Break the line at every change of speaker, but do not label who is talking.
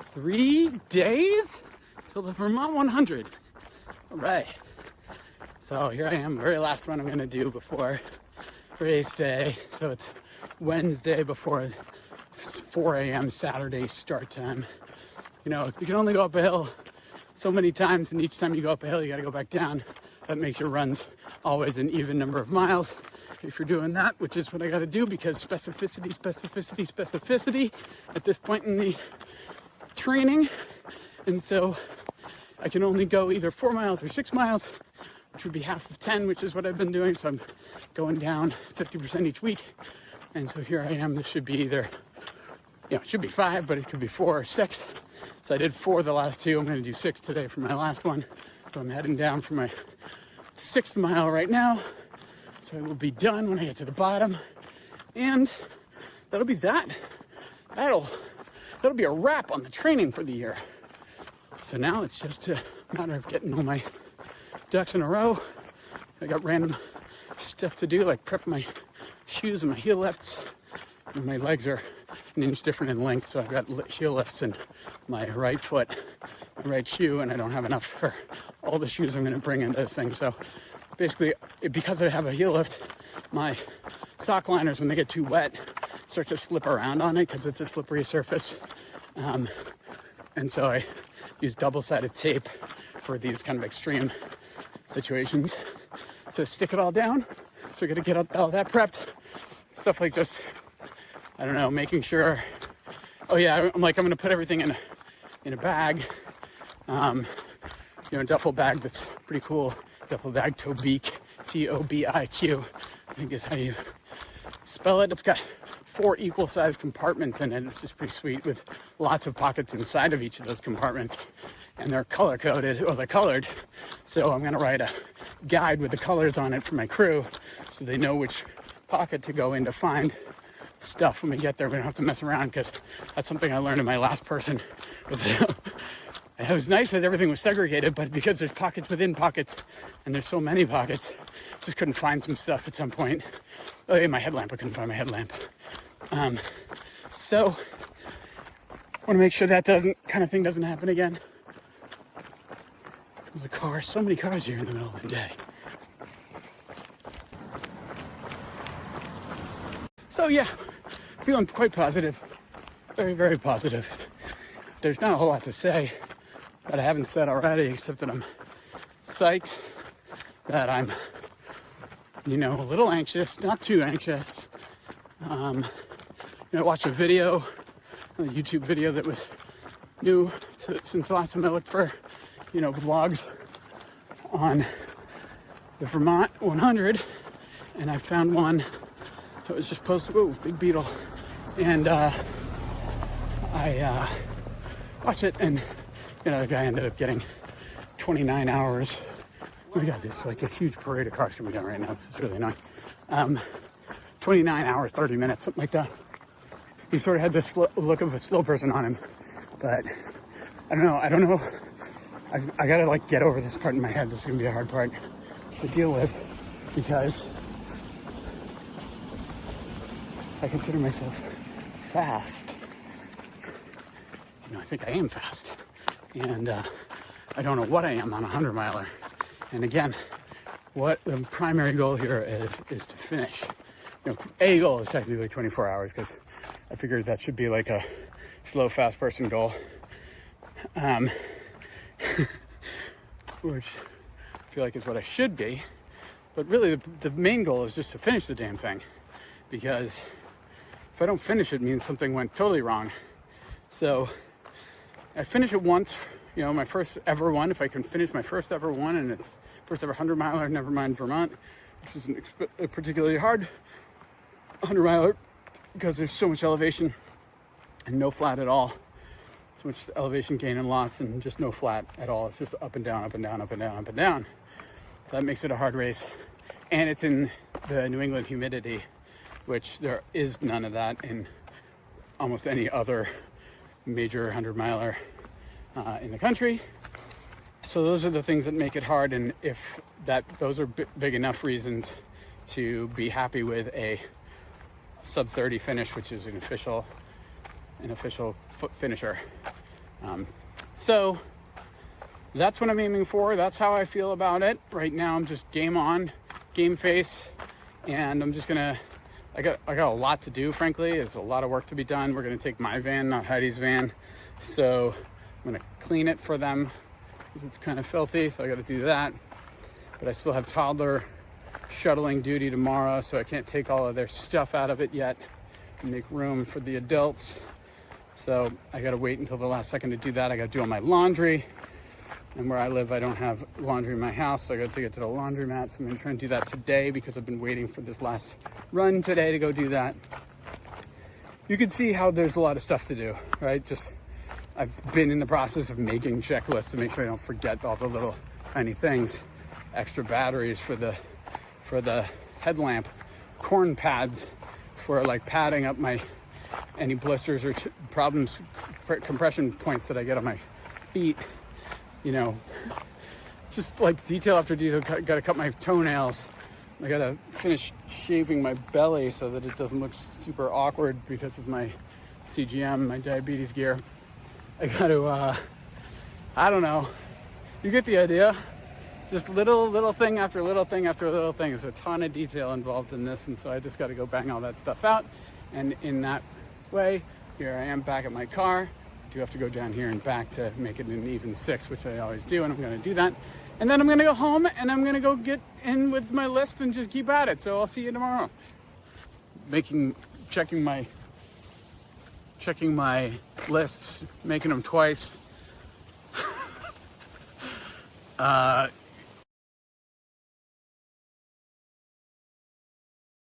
3 days till the Vermont 100. All right. So here I am, the very last one I'm going to do before race day. So it's Wednesday before 4 a.m. Saturday start time. You know, you can only go up a hill so many times, and each time you go up a hill, you got to go back down. That makes your runs always an even number of miles. If you're doing that, which is what I got to do, because specificity at this point in the training. And so I can only go either 4 miles or 6 miles, which would be half of 10, which is what I've been doing. So I'm going down 50% each week. And so here I am. This should be either, it should be 5, but it could be 4 or 6. So I did 4 the last 2. I'm going to do 6 today for my last one. So I'm heading down for my 6th mile right now. So I will be done when I get to the bottom. And that'll be that. That'll be a wrap on the training for the year. So now it's just a matter of getting all my ducks in a row. I got random stuff to do, like prep my shoes and my heel lifts. And my legs are an inch different in length, so I've got heel lifts in my right foot, my right shoe, and I don't have enough for all the shoes I'm going to bring into this thing. So basically, because I have a heel lift, my sock liners, when they get too wet, start to slip around on it because it's a slippery surface. And so I use double-sided tape for these kind of extreme situations to stick it all down. So we're going to get all that prepped. Stuff like just, I don't know, making sure. Oh yeah, I'm going to put everything in a bag. A duffel bag that's pretty cool. Duffel bag Tobiq, Tobiq, I think is how you spell it. It's got 4 equal-sized compartments in it, which is pretty sweet, with lots of pockets inside of each of those compartments. And they're color-coded, or they're colored. So I'm going to write a guide with the colors on it for my crew, so they know which pocket to go in to find stuff when we get there. We don't have to mess around, because that's something I learned in my last person. It was nice that everything was segregated, but because there's pockets within pockets, and there's so many pockets, just couldn't find some stuff at some point. Oh yeah, my headlamp, I couldn't find my headlamp. So I want to make sure that kind of thing doesn't happen again. There's a car, so many cars here in the middle of the day. So yeah, feeling quite positive, very, very positive. There's not a whole lot to say that I haven't said already, except that I'm psyched, that I'm, a little anxious, not too anxious. I watched a YouTube video that was new since the last time I looked for, vlogs on the Vermont 100, and I found one that was just posted. Whoa, big beetle. And I watched it, and the guy ended up getting 29 hours. Oh my God, there's like a huge parade of cars coming down right now. This is really annoying. 29 hours, 30 minutes, something like that. He sort of had this look of a slow person on him, but I don't know. I gotta get over this part in my head. This is gonna be a hard part to deal with, because I consider myself fast. I think I am fast, and I don't know what I am on a 100-miler. And again, what the primary goal here is to finish. A goal is technically 24 hours, because I figured that should be like a slow, fast person goal. Which I feel like is what I should be. But really, the main goal is just to finish the damn thing. Because if I don't finish it, it means something went totally wrong. So I finish it once, my first ever one. If I can finish my first ever one, and it's first ever 100-miler, never mind Vermont, which isn't a particularly hard 100-miler, because there's so much elevation and no flat at all. So much elevation gain and loss, and just no flat at all. It's just up and down, up and down, up and down, up and down. So that makes it a hard race. And it's in the New England humidity, which there is none of that in almost any other major 100-miler in the country. So those are the things that make it hard. And if those are big enough reasons to be happy with a sub 30 finish, which is an official finisher, So that's what I'm aiming for. That's how I feel about it. Right now I'm just game on, game face, and I'm just gonna, I got a lot to do, frankly. There's a lot of work to be done. We're gonna take my van, not Heidi's van. So I'm gonna clean it for them because it's kind of filthy, so I gotta do that. But I still have toddler shuttling duty tomorrow, so I can't take all of their stuff out of it yet and make room for the adults. So I gotta wait until the last second to do that. I gotta do all my laundry. And where I live, I don't have laundry in my house, so I gotta take it to the laundromat. So I'm gonna try and do that today because I've been waiting for this last run today to go do that. You can see how there's a lot of stuff to do, right? Just, I've been in the process of making checklists to make sure I don't forget all the little tiny things. Extra batteries for the headlamp, corn pads for like padding up my any blisters or problems, compression points that I get on my feet. You know, just like detail after detail. Gotta cut my toenails. I gotta finish shaving my belly so that it doesn't look super awkward because of my CGM, my diabetes gear. I gotta, I don't know. You get the idea. Just little thing after little thing after little thing. There's a ton of detail involved in this, and so I just gotta go bang all that stuff out. And in that way, here I am back at my car. Do have to go down here and back to make it an even 6, which I always do, and I'm going to do that. And then I'm going to go home and I'm going to go get in with my list and just keep at it. So I'll see you tomorrow. Checking my lists, making them twice.